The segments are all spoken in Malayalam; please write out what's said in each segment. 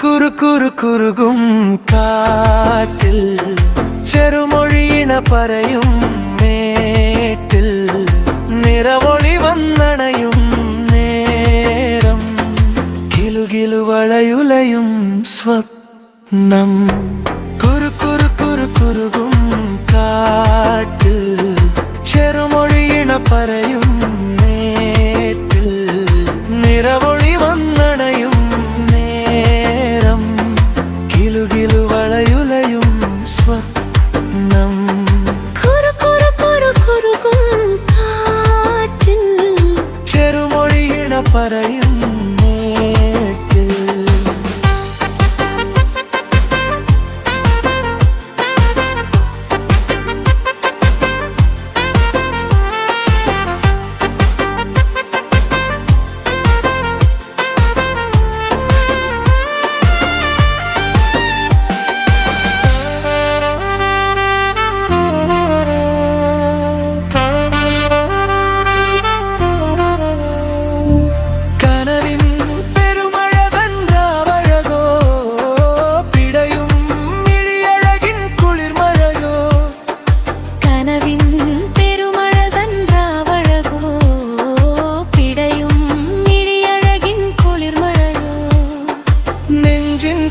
കുറുകുറുകുറുകും കാറ്റിൽ ചെറുമൊഴിയിണ പറയും മേട്ടിൽ നിറവൊളി വന്നണയും നേരം കിലുകിലു വളയുലയും സ്വപ്നം കുറുകുറുകുറുകുറുകും കാറ്റിൽ ചെറുമൊഴിയിണ പറയും മേട്ടിൽ നിറവൊളി വന്നണയും കിലുകിലു വളയുലയും സ്വപ്നം കുറുകുറുകുറുകുറുകും കാറ്റിൽ ചെറുമൊഴിയിണ പറയും മേട്ടിൽ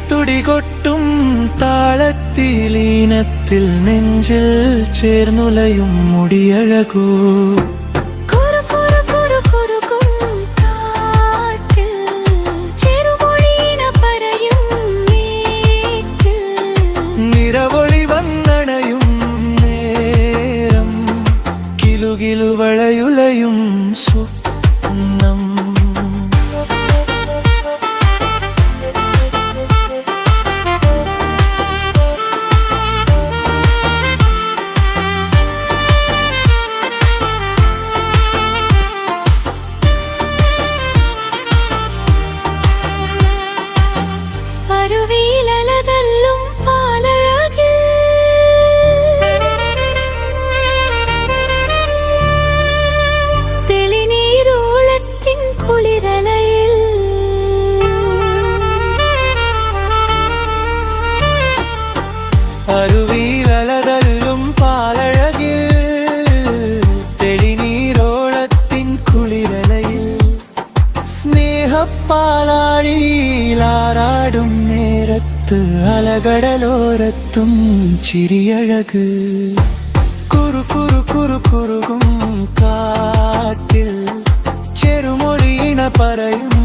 തുടികൊട്ടും താളത്തിലീനത്തിൽ നെഞ്ചിൽ ചേർന്നുലയും മുടിയഴകോ നിറവൊളി വന്നണയും നേരം കിലുകിലു വളയുലയും സ്വപ്നം അരുവിയിലലതല്ലും പാലഴകിൽ തെളിനീരോളത്തിൻ കുളിരലയിൽ അരുവിയിലലതല്ലും പാലഴകിൽ തെളിനീരോളത്തിൻ കുളിരലയിൽ സ്നേഹപ്പാലാഴിയിലാറാടും നേരത്ത് അലകടലോരത്തും ചിരിയഴക് കുറുകുറുകുറുകുറുകും കാറ്റിൽ ചെറുമൊഴിയിണ പറയും